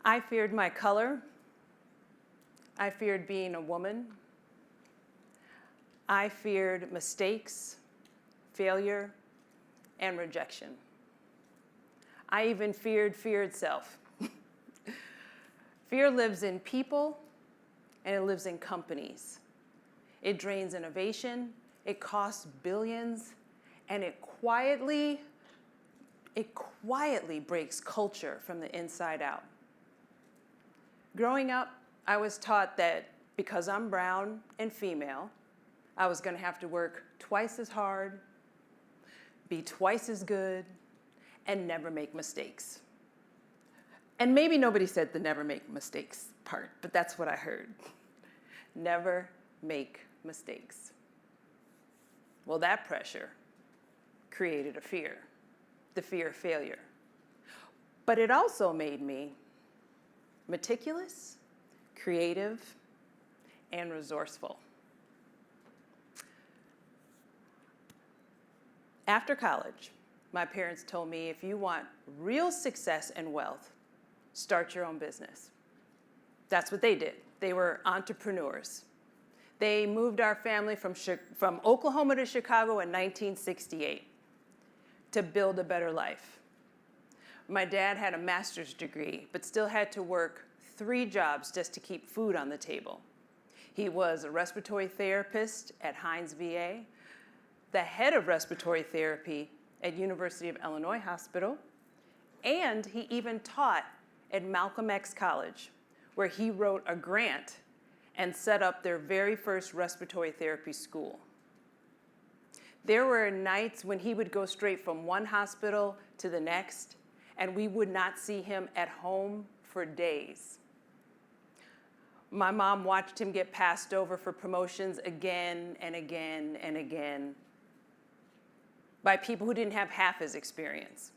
I feared my color. I feared being a woman. I feared mistakes, failure, and rejection. I even feared fear itself. Fear lives in people, and it lives in companies. It drains innovation, it costs billions, and it quietly breaks culture from the inside out. Growing up, I was taught that because I'm brown and female, I was going to have to work twice as hard, be twice as good, and never make mistakes. And maybe nobody said the never make mistakes part, but that's what I heard. Never make mistakes. Well, that pressure created a fear, the fear of failure. But it also made me meticulous, creative, and resourceful. After college, my parents told me, if you want real success and wealth, start your own business. That's what they did. They were entrepreneurs. They moved our family from Oklahoma to Chicago in 1968 to build a better life. My dad had a master's degree, but still had to work 3 jobs just to keep food on the table. He was a respiratory therapist at Hines VA, the head of respiratory therapy at University of Illinois Hospital, and he even taught at Malcolm X College, where he wrote a grant and set up their very first respiratory therapy school. There were nights when he would go straight from one hospital to the next, and we would not see him at home for days. My mom watched him get passed over for promotions again and again and again by people who didn't have half his experience.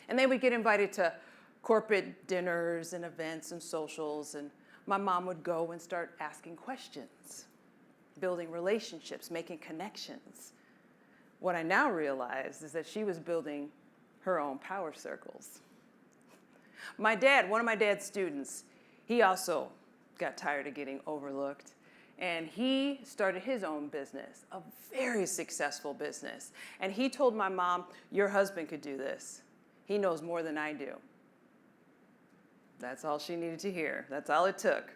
And they would get invited to corporate dinners and events and socials, and my mom would go and start asking questions, building relationships, making connections. What I now realize is that she was building her own power circles. My dad, one of my dad's students, he also got tired of getting overlooked, and he started his own business, a very successful business. And he told my mom, your husband could do this. He knows more than I do. That's all she needed to hear. That's all it took.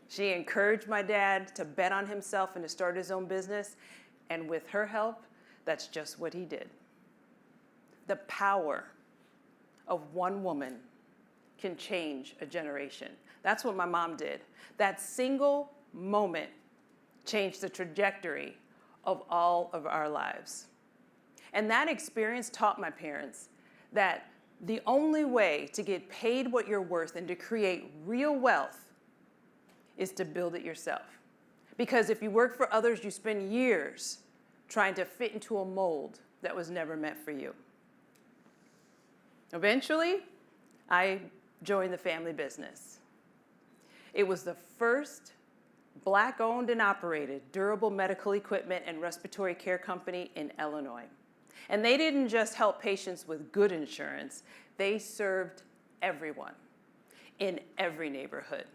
She encouraged my dad to bet on himself and to start his own business. And with her help, that's just what he did. The power of one woman can change a generation. That's what my mom did. That single moment changed the trajectory of all of our lives. And that experience taught my parents that the only way to get paid what you're worth and to create real wealth is to build it yourself. Because if you work for others, you spend years trying to fit into a mold that was never meant for you. Eventually, I joined the family business. It was the first Black-owned and operated durable medical equipment and respiratory care company in Illinois. And they didn't just help patients with good insurance, they served everyone in every neighborhood.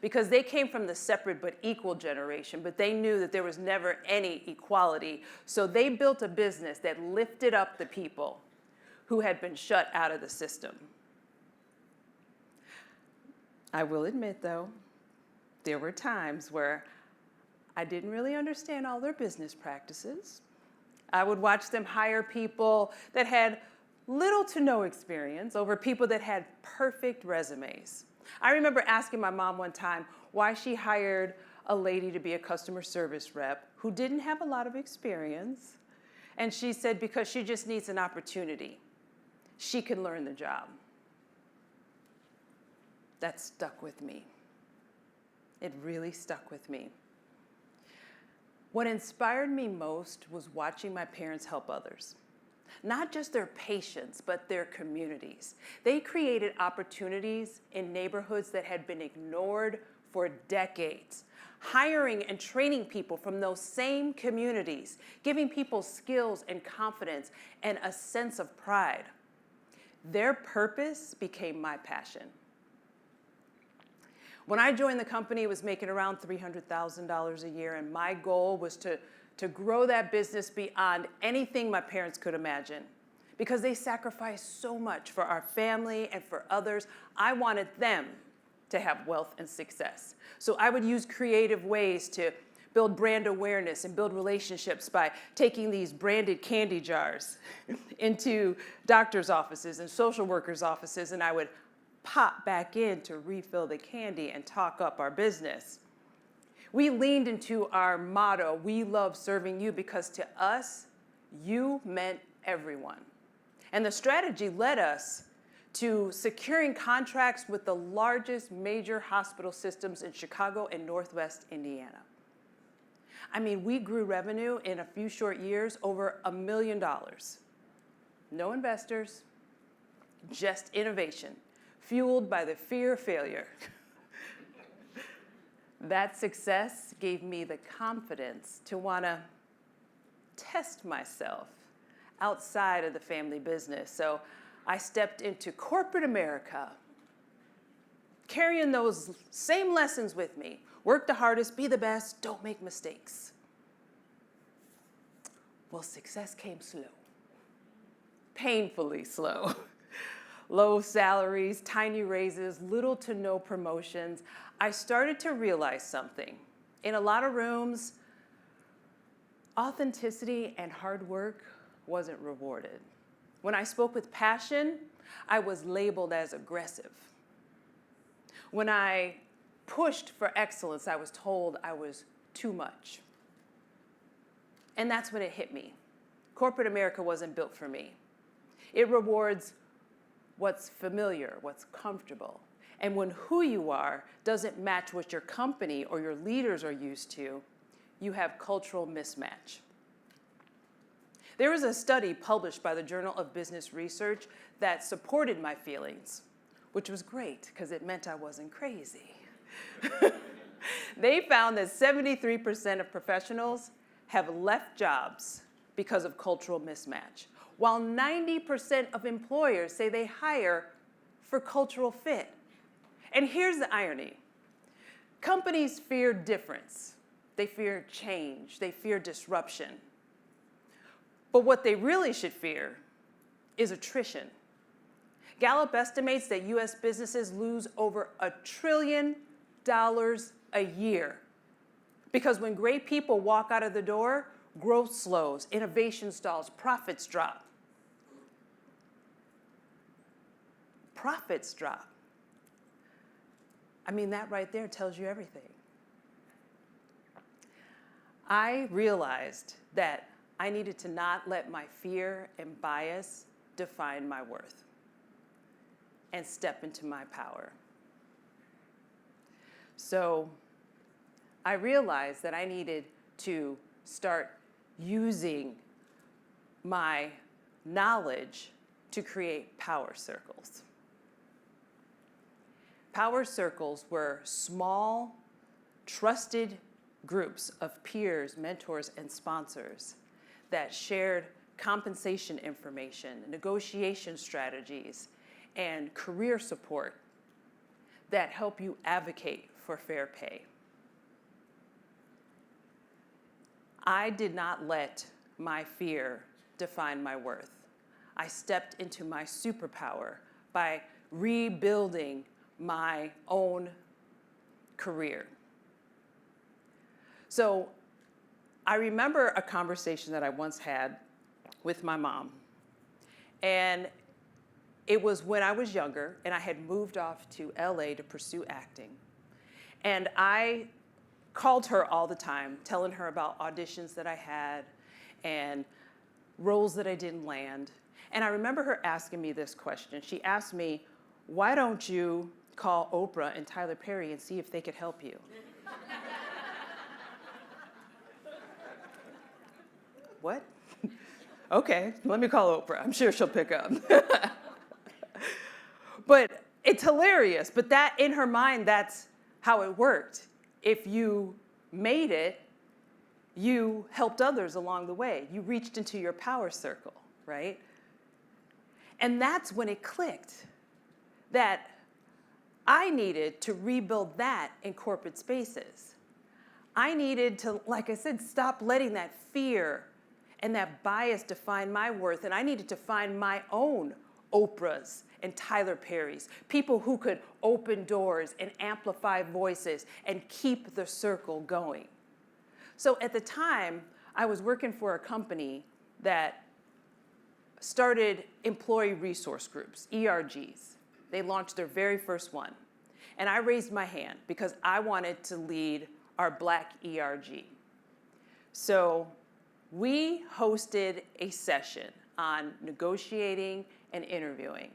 Because they came from the separate but equal generation, but they knew that there was never any equality. So they built a business that lifted up the people who had been shut out of the system. I will admit, though, there were times where I didn't really understand all their business practices. I would watch them hire people that had little to no experience over people that had perfect resumes. I remember asking my mom one time why she hired a lady to be a customer service rep who didn't have a lot of experience. And she said, because she just needs an opportunity. She can learn the job. That stuck with me. It really stuck with me. What inspired me most was watching my parents help others. Not just their patients, but their communities. They created opportunities in neighborhoods that had been ignored for decades, hiring and training people from those same communities, giving people skills and confidence and a sense of pride. Their purpose became my passion. When I joined the company, it was making around $300,000 a year, and my goal was to grow that business beyond anything my parents could imagine, because they sacrificed so much for our family and for others. I wanted them to have wealth and success. So I would use creative ways to build brand awareness and build relationships by taking these branded candy jars into doctors' offices and social workers' offices, and I would pop back in to refill the candy and talk up our business. We leaned into our motto, "We love serving you," because to us, you meant everyone. And the strategy led us to securing contracts with the largest major hospital systems in Chicago and Northwest Indiana. I mean, we grew revenue in a few short years over $1 million. No investors, just innovation, fueled by the fear of failure. That success gave me the confidence to want to test myself outside of the family business. So I stepped into corporate America, carrying those same lessons with me. Work the hardest, be the best, don't make mistakes. Well, success came slow, painfully slow. Low salaries, tiny raises, little to no promotions. I started to realize something. In a lot of rooms, authenticity and hard work wasn't rewarded. When I spoke with passion, I was labeled as aggressive. When I pushed for excellence, I was told I was too much. And that's when it hit me. Corporate America wasn't built for me. It rewards what's familiar, what's comfortable. And when who you are doesn't match what your company or your leaders are used to, you have cultural mismatch. There was a study published by the Journal of Business Research that supported my feelings, which was great because it meant I wasn't crazy. They found that 73% of professionals have left jobs because of cultural mismatch, while 90% of employers say they hire for cultural fit. And here's the irony. Companies fear difference. They fear change. They fear disruption. But what they really should fear is attrition. Gallup estimates that US businesses lose over $1 trillion a year because when great people walk out of the door, growth slows, innovation stalls, profits drop. Profits drop. I mean, that right there tells you everything. I realized that I needed to not let my fear and bias define my worth and step into my power. So I realized that I needed to start using my knowledge to create power circles. Power circles were small, trusted groups of peers, mentors, and sponsors that shared compensation information, negotiation strategies, and career support that help you advocate for fair pay. I did not let my fear define my worth. I stepped into my superpower by rebuilding my own career. So I remember a conversation that I once had with my mom. And it was when I was younger and I had moved off to LA to pursue acting. And I called her all the time, telling her about auditions that I had and roles that I didn't land. And I remember her asking me this question. She asked me, "Why don't you call Oprah and Tyler Perry and see if they could help you?" What? Okay, let me call Oprah. I'm sure she'll pick up. But it's hilarious. But that, in her mind, that's how it worked. If you made it, you helped others along the way. You reached into your power circle, right? And that's when it clicked that I needed to rebuild that in corporate spaces. I needed to, like I said, stop letting that fear and that bias define my worth, and I needed to find my own Oprahs and Tyler Perrys, people who could open doors and amplify voices and keep the circle going. So at the time, I was working for a company that started employee resource groups, ERGs. They launched their very first one. And I raised my hand because I wanted to lead our Black ERG. So we hosted a session on negotiating and interviewing.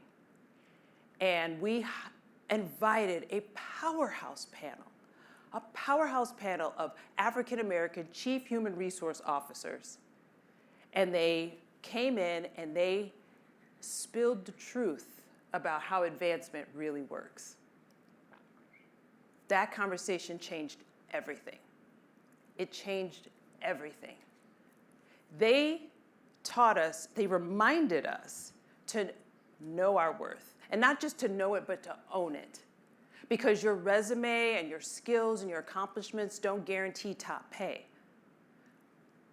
And we invited a powerhouse panel of African-American chief human resource officers. And they came in and they spilled the truth about how advancement really works. That conversation changed everything. It changed everything. They taught us, they reminded us to know our worth. And not just to know it, but to own it. Because your resume and your skills and your accomplishments don't guarantee top pay.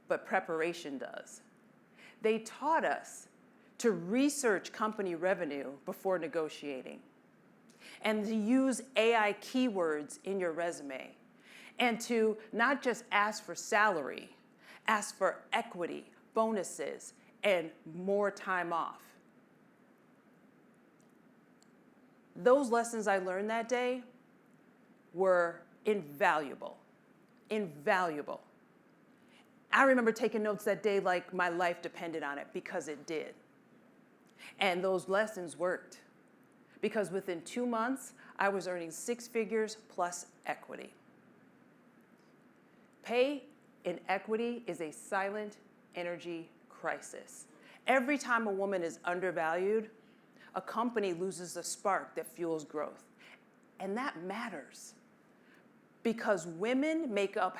But preparation does. They taught us to research company revenue before negotiating, and to use AI keywords in your resume, and to not just ask for salary, ask for equity, bonuses, and more time off. Those lessons I learned that day were invaluable, invaluable. I remember taking notes that day like my life depended on it, because it did. And those lessons worked, because within 2 months, I was earning 6 figures plus equity. Pay inequity is a silent energy crisis. Every time a woman is undervalued, a company loses the spark that fuels growth. And that matters, because women make up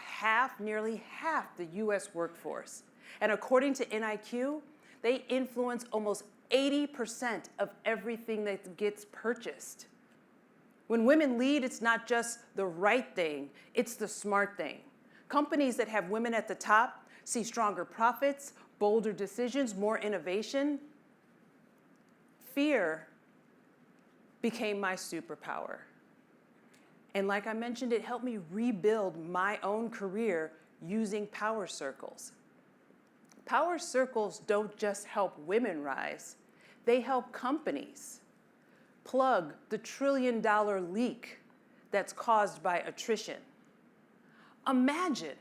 nearly half the US workforce. And according to NIQ, they influence almost 80% of everything that gets purchased. When women lead, it's not just the right thing, it's the smart thing. Companies that have women at the top see stronger profits, bolder decisions, more innovation. Fear became my superpower. And like I mentioned, it helped me rebuild my own career using power circles. Power circles don't just help women rise, they help companies plug the $1 trillion leak that's caused by attrition. Imagine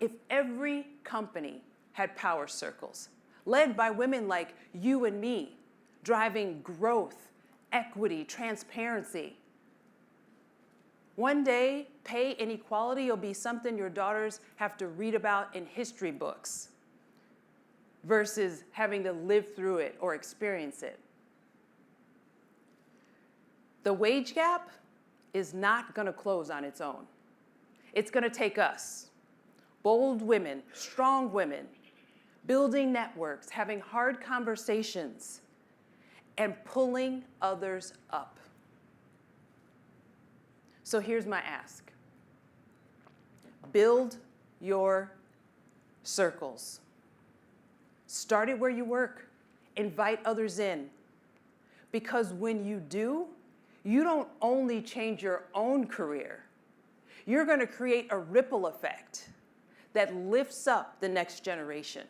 if every company had power circles, led by women like you and me, driving growth, equity, transparency. One day, pay inequality will be something your daughters have to read about in history books versus having to live through it or experience it. The wage gap is not going to close on its own. It's going to take us, bold women, strong women, building networks, having hard conversations, and pulling others up. So here's my ask. Build your circles. Start it where you work. Invite others in. Because when you do, you don't only change your own career, you're going to create a ripple effect that lifts up the next generation.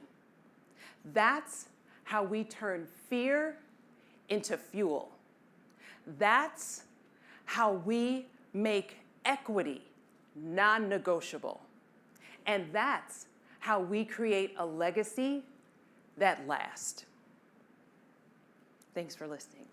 That's how we turn fear into fuel. That's how we make equity non-negotiable. And that's how we create a legacy that lasts. Thanks for listening.